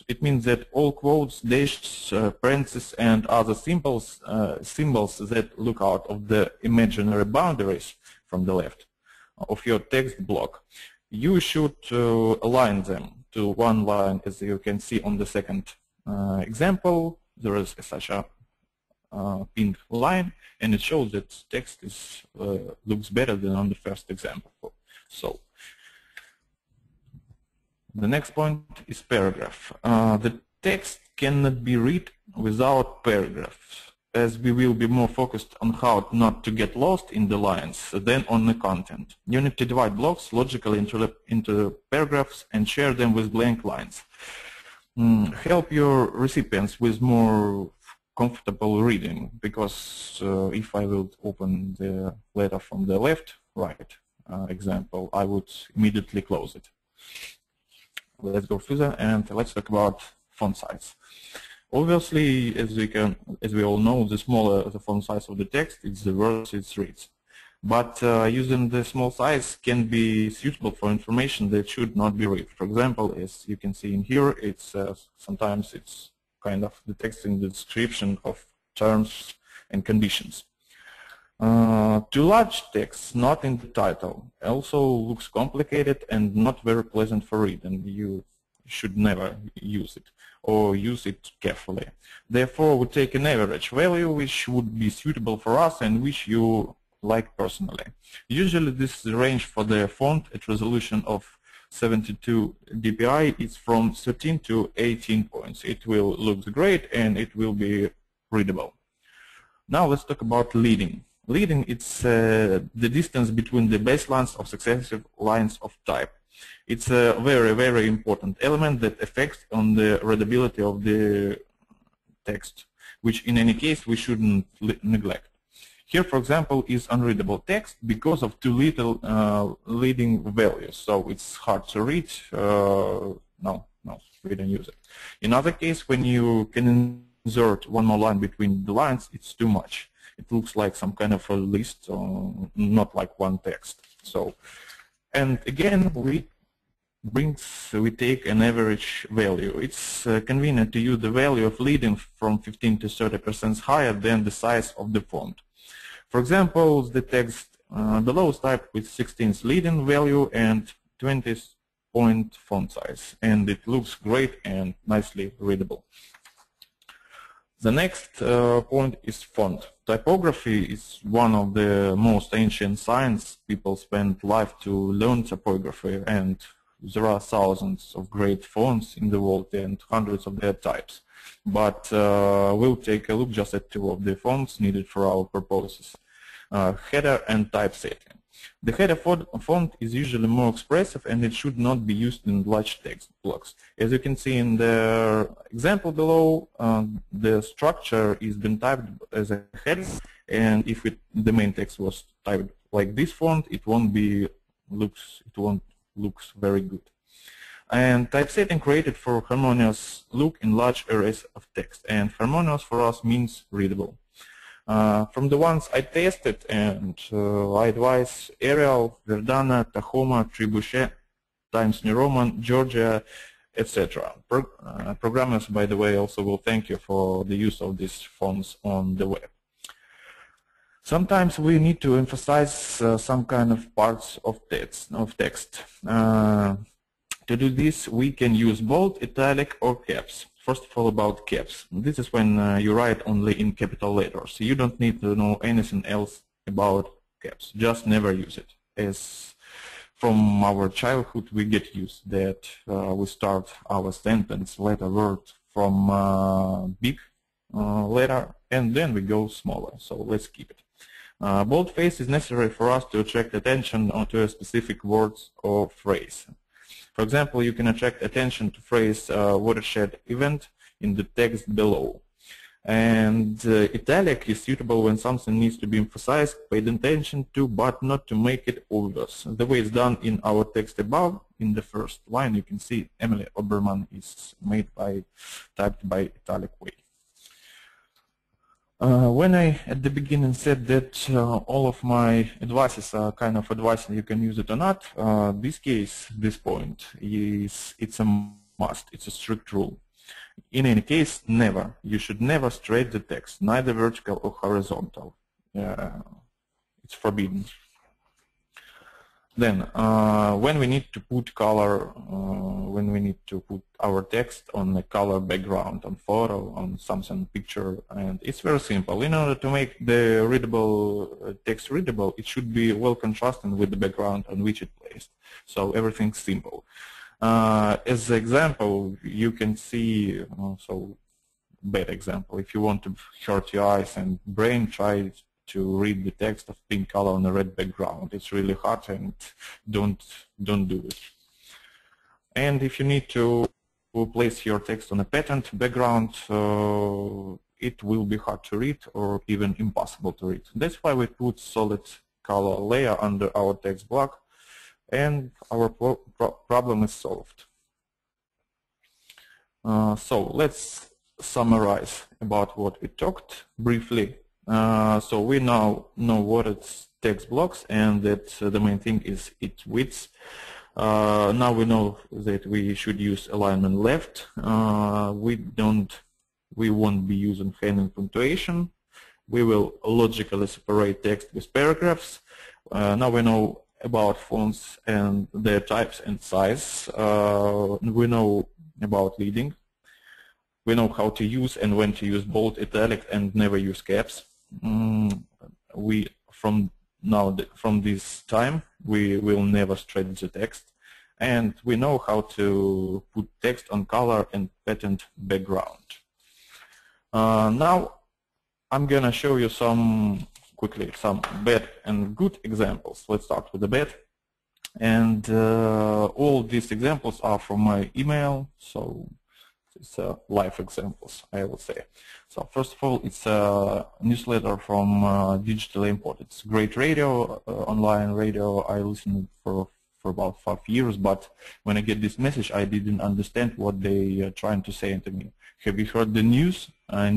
it means that all quotes, dashes, parentheses, and other symbols that look out of the imaginary boundaries from the left of your text block, you should align them to one line. As you can see on the second example, there is such a pink line, and it shows that text looks better than on the first example. So the next point is paragraph. The text cannot be read without paragraphs, as we will be more focused on how not to get lost in the lines than on the content. You need to divide blocks logically into paragraphs and share them with blank lines. Help your recipients with more comfortable reading, because if I will open the letter from the left, right example, I would immediately close it. Let's go further and let's talk about font size. Obviously, as we all know, the smaller the font size of the text, it's the worse it reads. But using the small size can be suitable for information that should not be read. For example, as you can see in here, it's sometimes it's kind of the text in the description of terms and conditions. Too large text, not in the title, also looks complicated and not very pleasant for reading. You should never use it or use it carefully. Therefore, we take an average value which would be suitable for us and which you like personally. Usually this is the range for the font at resolution of 72 dpi is from 13 to 18 points. It will look great and it will be readable. Now let's talk about leading. Leading, it's the distance between the baselines of successive lines of type. It's a very, very important element that affects on the readability of the text, which in any case we shouldn't neglect. Here, for example, is unreadable text because of too little leading values, so it's hard to read. No. we don't use it. In other case, when you can insert one more line between the lines, it's too much. It looks like some kind of a list, not like one text. So, and again, we take an average value. It's convenient to use the value of leading from 15 to 30% higher than the size of the font. For example, the text below is typed with 16th leading value and 20th point font size, and it looks great and nicely readable. The next point is font. Typography is one of the most ancient science. People spend life to learn typography, and there are thousands of great fonts in the world and hundreds of their types. But we'll take a look just at two of the fonts needed for our purposes, header and typesetting. The header font is usually more expressive, and it should not be used in large text blocks. As you can see in the example below, the structure is been typed as a header, and if the main text was typed like this font, it won't looks very good. And typesetting created for harmonious look in large arrays of text, and harmonious for us means readable. From the ones I tested, and I advise Arial, Verdana, Tahoma, Trebuchet, Times New Roman, Georgia, etc. Programmers, by the way, also will thank you for the use of these fonts on the web. Sometimes we need to emphasize some kind of parts of text. To do this, we can use bold, italic, or caps. First of all, about caps. This is when you write only in capital letters. You don't need to know anything else about caps. Just never use it. As from our childhood, we get used that we start our sentence, letter, word from big letter, and then we go smaller. So let's keep it. Boldface is necessary for us to attract attention onto a specific word or phrase. For example, you can attract attention to phrase watershed event in the text below. And italic is suitable when something needs to be emphasized, paid attention to, but not to make it obvious. The way it's done in our text above, in the first line, you can see Emily Oberman is typed by italic way. When I, at the beginning, said that all of my advices are kind of advice and you can use it or not, this point, it's a must, it's a strict rule. In any case, never. You should never straight the text, neither vertical or horizontal. It's forbidden. Then, when we need to put color, when we need to put our text on a color background, on photo, on something picture, and it's very simple. In order to make the readable text readable, it should be well contrasted with the background on which it's placed. So everything's simple. As an example, you can see, so bad example. If you want to hurt your eyes and brain, try to read the text of pink color on a red background. It's really hard, and don't do it. And if you need to place your text on a patterned background, it will be hard to read or even impossible to read. That's why we put solid color layer under our text block, and our problem is solved. So let's summarize about what we talked briefly. So we now know what it's text blocks, and that the main thing is its width. Now we know that we should use alignment left. We won't be using hanging punctuation. We will logically separate text with paragraphs. Now we know about fonts and their types and size. We know about leading. We know how to use and when to use bold, italic, and never use caps. From this time, we will never stretch the text, and we know how to put text on color and patterned background. Now, I'm gonna show you quickly some bad and good examples. Let's start with the bad. And all these examples are from my email, so it's live examples, I would say. So first of all, it's a newsletter from Digital Import. It's great radio, online radio. I listened for for about 5 years, but when I get this message, I didn't understand what they are trying to say to me. Have you heard the news?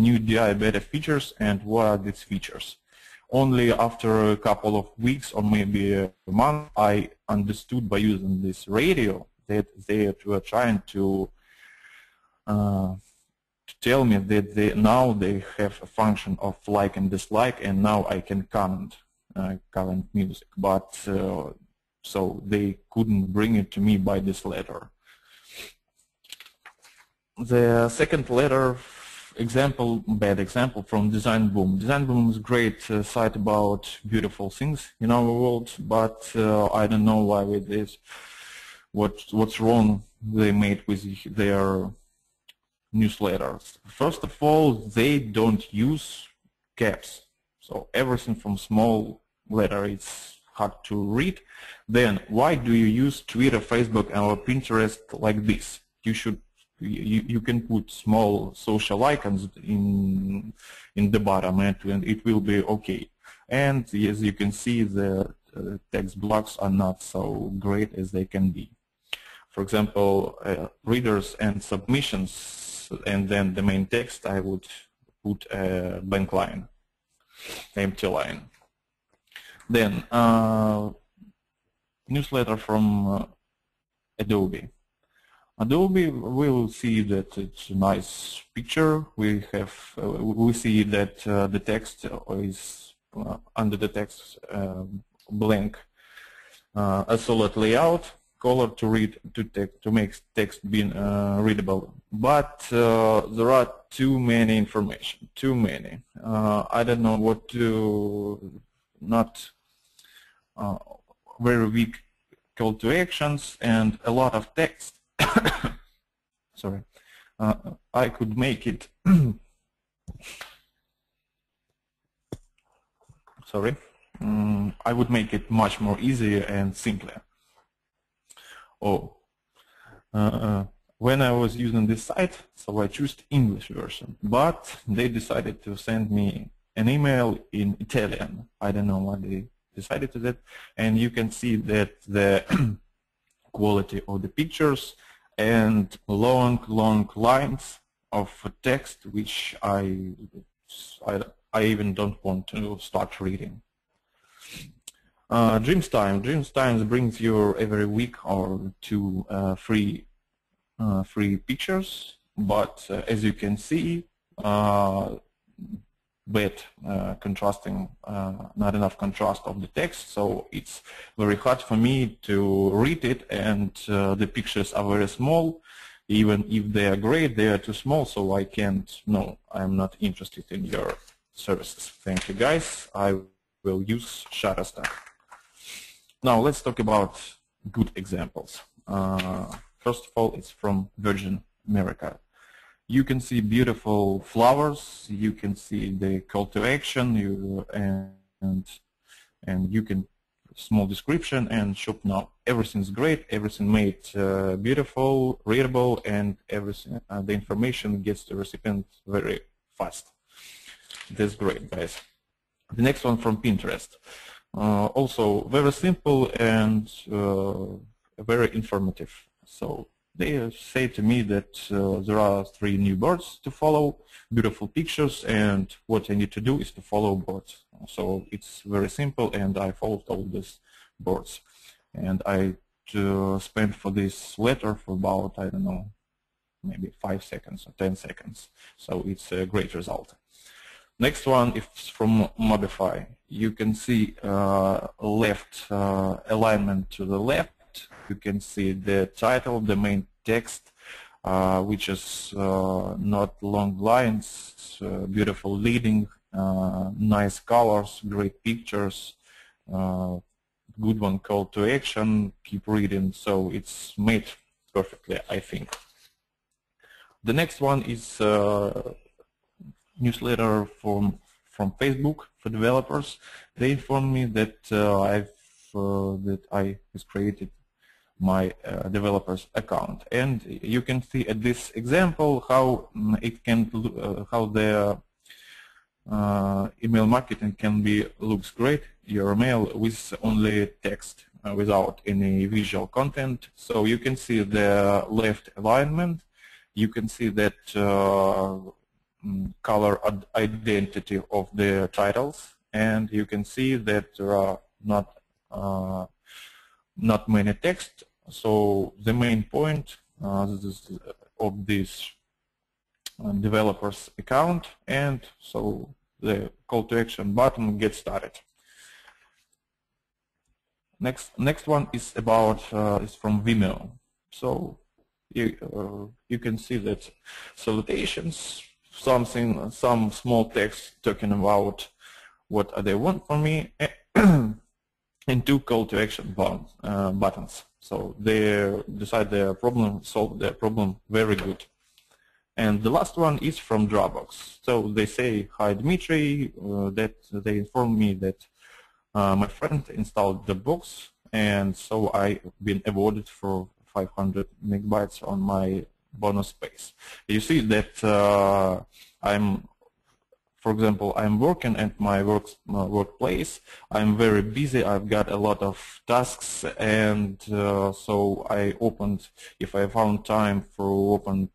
New DI beta features, and what are these features? Only after a couple of weeks or maybe a month, I understood by using this radio that they were trying to tell me that now they have a function of like and dislike, and now I can comment music. But so they couldn't bring it to me by this letter. The second letter bad example from Design Boom. Design Boom is a great site about beautiful things in our world, but I don't know why with this. What's wrong they made with their newsletters? First of all, they don't use caps, so everything from small letter is hard to read. Then why do you use Twitter, Facebook, or Pinterest like this? You can put small social icons in the bottom, and it will be okay. And as you can see, the text blocks are not so great as they can be. For example, readers and submissions, and then the main text, I would put a blank line, empty line. Then newsletter from Adobe. Adobe will see that it's a nice picture. We see that the text is under the text blank, a solid layout, color to read to make text being readable. But there are too many information, too many. I don't know what to, not very weak call to actions and a lot of text. Sorry, I could make it. Sorry, I would make it much more easier and simpler. When I was using this site, so I chose English version, but they decided to send me an email in Italian. I don't know why they decided to that, and you can see that the quality of the pictures and long lines of text, which I even don't want to start reading. Dreamstime brings you every week or two free pictures, but as you can see, bad contrasting, not enough contrast of the text, so it's very hard for me to read it, and the pictures are very small. Even if they are great, they are too small, so I can't. No, I'm not interested in your services. Thank you, guys. I will use Shutterstock. Now let's talk about good examples. First of all, it's from Virgin America. You can see beautiful flowers. You can see the call to action. And you can small description and shop now. Everything's great. Everything made beautiful, readable, and everything. The information gets to the recipient very fast. That's great, guys. The next one from Pinterest. Also very simple and very informative. So they say to me that there are 3 new birds to follow, beautiful pictures, and what I need to do is to follow birds. So it's very simple, and I followed all these birds. And I spent for this letter for about, I don't know, maybe 5 seconds or 10 seconds. So it's a great result. Next one is from Mobify. You can see left alignment to the left. You can see the title, the main text, which is not long lines, beautiful leading, nice colors, great pictures, good one call to action, keep reading. So it's made perfectly, I think. The next one is newsletter from Facebook for developers. They informed me that I has created my developer's account, and you can see at this example how it can how the email marketing can be looks great. Your mail with only text. without any visual content. So you can see the left alignment, you can see that color identity of the titles, and you can see that there are not many text. So the main point of this developer's account, and so the call to action button gets started. Next one is about is from Vimeo. So you can see that salutations, some small text talking about what they want from me, and two call to action buttons. So they decide their problem, solve their problem very good. And the last one is from Dropbox. So they say, hi Dmitry, that they inform me that my friend installed the box, and so I've been awarded for 500 megabytes on my bonus space. You see that for example, I'm working at my workplace. I'm very busy. I've got a lot of tasks, and so if I found time to open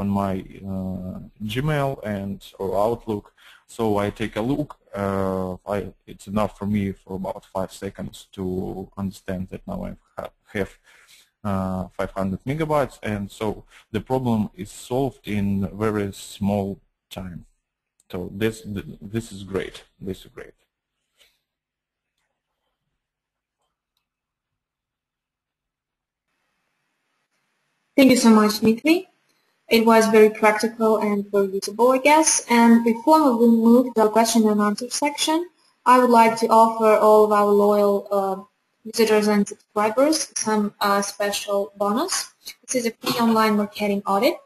my Gmail or Outlook, so I take a look. It's enough for me for about 5 seconds to understand that now I have 500 megabytes, and so the problem is solved in very small time. So this is great. This is great. Thank you so much, Dmitry. It was very practical and very usable, I guess. And before we move to our question and answer section, I would like to offer all of our loyal visitors and subscribers some special bonus. This is a free online marketing audit.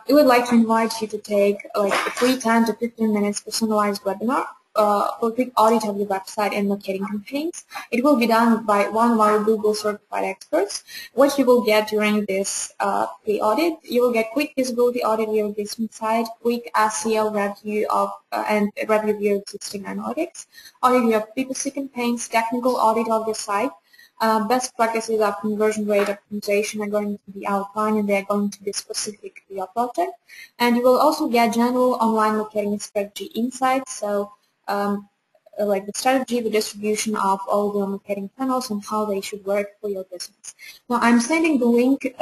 We would like to invite you to take like a free 10 to 15 minutes personalized webinar for a quick audit of your website and marketing campaigns. It will be done by one of our Google certified experts. What you will get during this free audit, you will get quick visibility audit of your business site, quick SEO review of and review of your existing analytics, audit of your PPC campaigns, technical audit of your site. Best practices of conversion rate optimization are going to be outlined, and they are going to be specific to your project. And you will also get general online marketing strategy insights, so like the strategy, the distribution of all the marketing funnels and how they should work for your business. Now I'm sending the link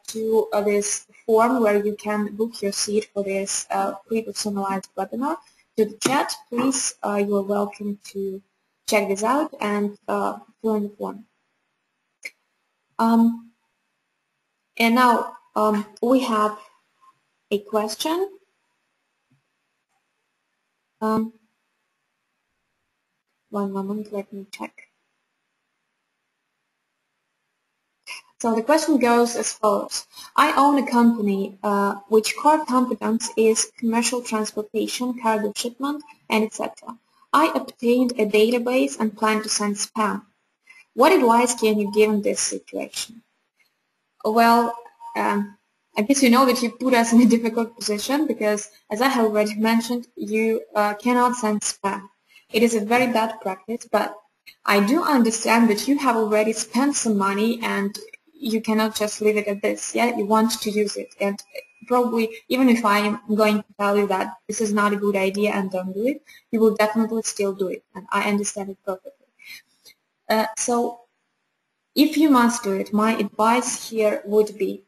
to this form where you can book your seat for this free personalized webinar to the chat. Please, you are welcome to check this out and fill in the form. And now we have a question. One moment, let me check. So the question goes as follows. I own a company which core competence is commercial transportation, cargo shipment, and etc. I obtained a database and plan to send spam. What advice can you give in this situation? Well, I guess you know that you put us in a difficult position because, as I have already mentioned, you cannot send spam. It is a very bad practice, but I do understand that you have already spent some money and you cannot just leave it at this. Yeah, you want to use it, and probably even if I am going to tell you that this is not a good idea and don't do it, you will definitely still do it, and I understand it perfectly. So if you must do it, my advice here would be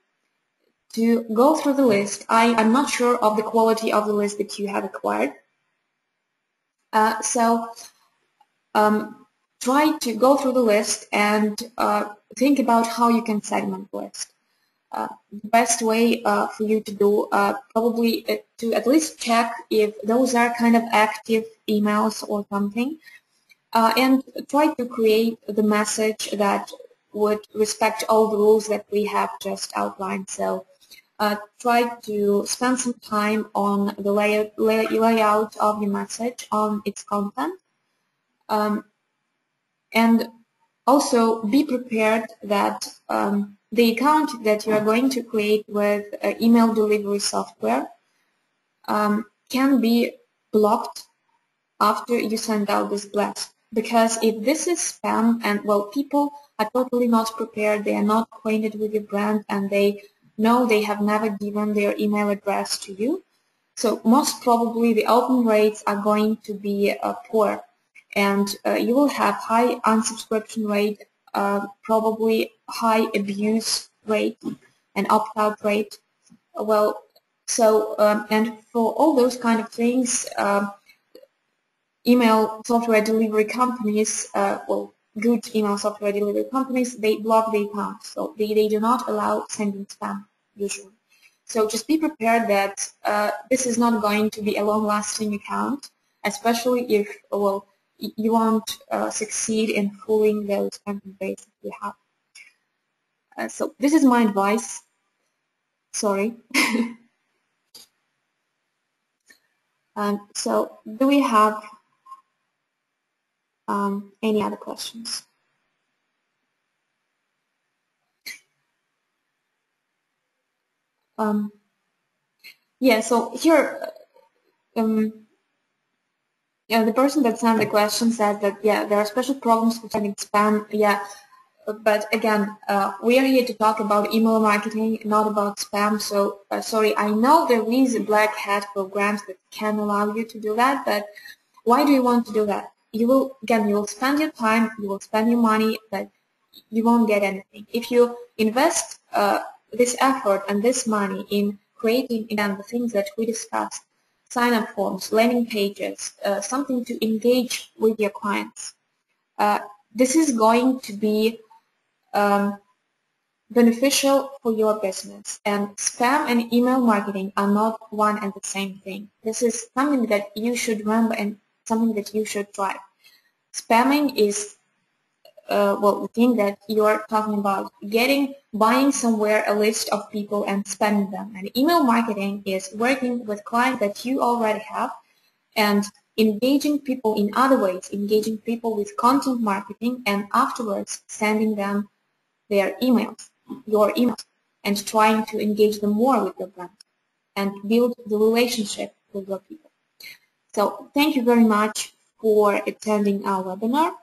to go through the list. I'm not sure of the quality of the list that you have acquired. Try to go through the list and think about how you can segment the list. The best way for you to do probably to at least check if those are kind of active emails or something, and try to create the message that would respect all the rules that we have just outlined. So try to spend some time on the layout of your message, on its content, and also be prepared that the account that you are going to create with email delivery software can be blocked after you send out this blast. Because if this is spam and, well, people are totally not prepared, they are not acquainted with your brand, and they know they have never given their email address to you, so most probably the open rates are going to be poor, and you will have high unsubscription rate, probably high abuse rate and opt-out rate. Well, so and for all those kind of things, email software delivery companies, well, good email software delivery companies, they block the account, so they do not allow sending spam usually. So just be prepared that this is not going to be a long-lasting account, especially if, well, you won't succeed in fooling those content base that you have. So this is my advice. Sorry. So do we have any other questions? Yeah, so here, yeah, the person that sent the question said that, yeah, there are special problems with sending spam. Yeah, but again, we are here to talk about email marketing, not about spam. So, sorry, I know there is black hat programs that can allow you to do that, but why do you want to do that? You will, again, you will spend your time, you will spend your money, but you won't get anything. If you invest this effort and this money in creating, again, the things that we discussed, sign-up forms, landing pages, something to engage with your clients, this is going to be beneficial for your business. And spam and email marketing are not one and the same thing. This is something that you should remember and something that you should try. Spamming is well, the thing that you're talking about, buying somewhere a list of people and spamming them. And email marketing is working with clients that you already have and engaging people in other ways, engaging people with content marketing, and afterwards sending them their emails, your emails, and trying to engage them more with your brand and build the relationship with your people. So thank you very much for attending our webinar.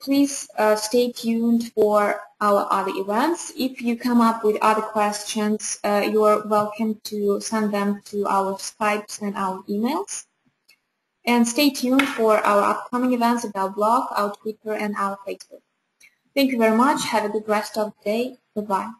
Please stay tuned for our other events. If you come up with other questions, you are welcome to send them to our Skypes and our emails. And stay tuned for our upcoming events at our blog, our Twitter, and our Facebook. Thank you very much. Have a good rest of the day. Goodbye.